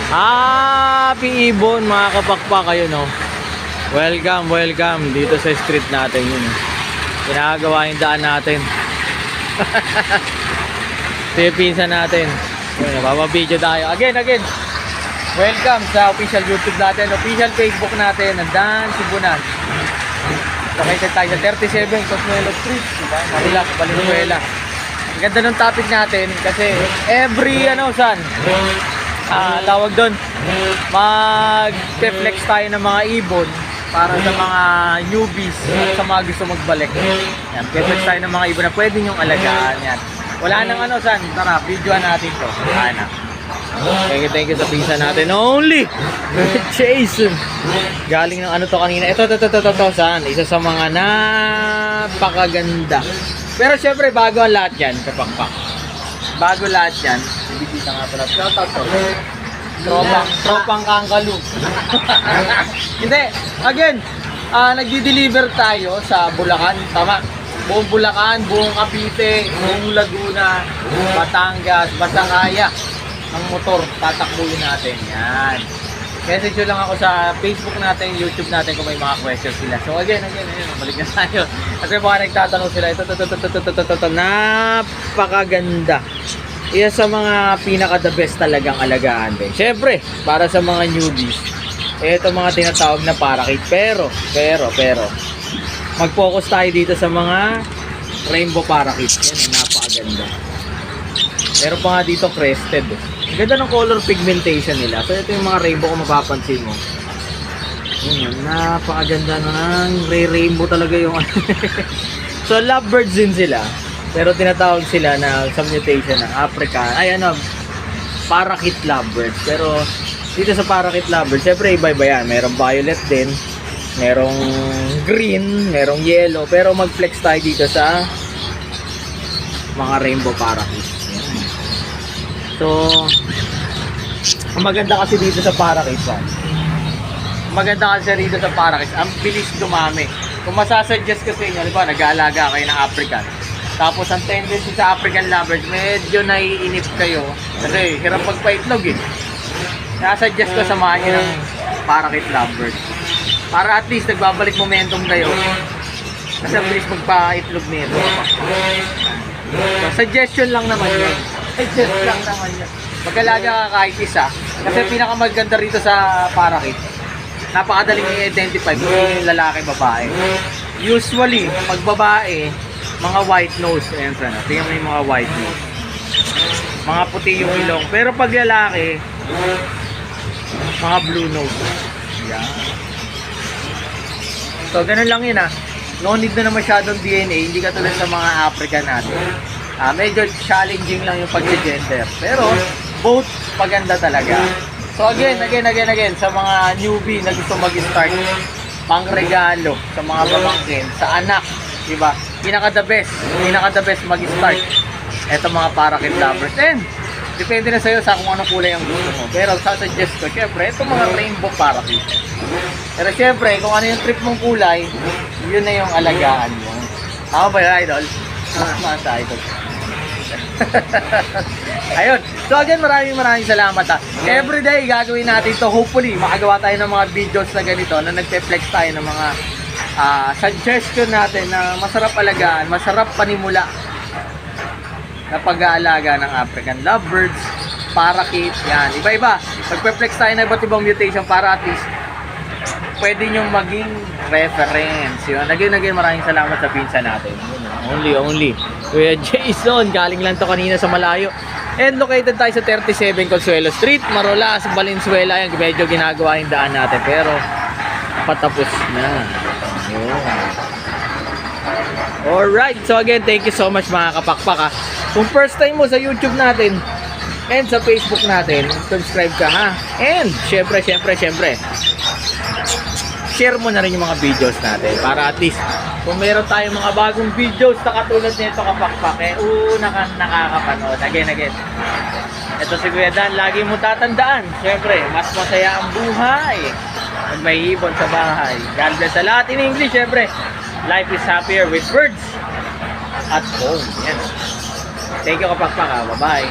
Happy Ibon mga kapakpak kayo, no? Welcome, welcome dito sa street natin yun. Ginagawa yung daan natin. Ito yung pinsan natin. Yun, nababideo tayo. Again. Welcome sa official YouTube natin, official Facebook natin, Nandan Sibunan. Located tayo sa 37 Consuelo Street, diba? Manila, Valenzuela. Ang ganda ng topic natin kasi every tawag doon, mag-flex tayo ng mga ibon para sa mga newbies at sa mga gusto magbalik. Yan, flex tayo ng mga ibon na pwede nyong alagaan. Yan. Wala nang tara, videoan natin to. Thank you sa pizza natin. Only Jason. Galing ng to kanina. Ito, saan? Isa sa mga napakaganda. Pero syempre, bago ang lahat yan, kapakpak. Bago lahat yan, bibita nga pala. Shoutout to. Tropang Kangkalu. Hindi. Again, nagdi-deliver tayo sa Bulacan. Tama. Buong Bulacan, buong Cavite, buong Laguna, Batangas, Batangaya. Ang motor, tatakbuhin natin. Yan. Message nyo lang ako sa Facebook natin, YouTube natin kung may mga questions sila. So again, balik na tayo. Kasi baka nagtatanong sila, ito, napakaganda. Isa sa mga pinaka-the best talagang alagaan din. Siyempre, para sa mga newbies, ito mga tinatawag na parakeet. Pero, mag-focus tayo dito sa mga rainbow parakeet. Yan, napakaganda. Meron pa nga dito crested. Ang ganda ng color pigmentation nila. So ito yung mga rainbow kung mapapansin mo. Yan, napakaganda ng rainbow talaga yung So lovebirds din sila. Pero tinatawag sila na sa mutation ng African. Parakeet lovebirds. Pero dito sa parakeet lovebirds, syempre iba-iba yan. Merong violet din. Merong green. Merong yellow. Pero mag-flex tayo dito sa mga rainbow parakeet. So, ang maganda kasi dito sa parakeet, ang bilis dumami. Kung masasuggest ko sa inyo, nag-aalaga kayo ng African. Tapos ang tendency sa African lovers, medyo naiinip kayo. Kasi hirap magpa-itlog eh. Nasuggest ko samahan nyo ng parakeet lovers. Para at least nagbabalik momentum kayo. Kasi ang bilis magpa-itlog nito. So, suggestion lang naman yun. Mag-alaga ka kahit isa. Kasi pinakamaganda rito sa parakeet, napakadaling i-identify kung yung lalaki, babae. Usually, pag babae, mga white nose. Ayan sana. Tingnan mo yung mga white nose. Mga puti yung ilong. Pero pag lalaki, mga blue nose. Yan. So, ganun lang yun . No need na masyadong DNA. Hindi katulad sa mga African natin. Medyo challenging lang yung pag-gender. Pero, both maganda talaga. So again, sa mga newbie na gusto mag-start, pang-regalo sa mga pamangkin, sa anak, diba? Pinaka-the best mag-start. Ito mga parakeet lovers. And, depende na sa'yo sa kung anong kulay ang gusto mo. Pero, sasuggest ko, syempre, ito mga rainbow parakeet. Pero syempre, kung ano yung trip mong kulay, yun na yung alagaan mo. Tama ba yun, idol? Tama sa idol. Ayun. So again, maraming salamat . Everyday gagawin natin to. Hopefully, makagawa tayo ng mga videos na ganito na nagpe-flex tayo ng mga suggestion natin na masarap alagaan, masarap panimula na pag-aalaga ng African lovebirds, parakeet, yan. Iba-iba. Magpe-flex tayo ng iba't ibang mutation para at least pwede nyong maging reference. Yun. Again, maraming salamat sa pinsa natin. Only. Kuya Jason, galing lang to kanina sa malayo. And located tayo sa 37 Consuelo Street, Marolas, Valenzuela. Yan, medyo ginagawa yung daan natin. Pero, patapos na. Yun. Alright. So again, thank you so much mga kapakpak . Kung first time mo sa YouTube natin and sa Facebook natin, subscribe ka And, syempre, share mo na rin yung mga videos natin para at least kung meron tayong mga bagong videos na katulad nito kapakpak, nakakapanood. Again. Ito si Kuya Dan, lagi mo tatandaan. Siyempre, mas masaya ang buhay pag may ibon sa bahay. God bless sa lahat. In English, siyempre, life is happier with birds at home. Yan. Thank you kapakpak . Bye-bye.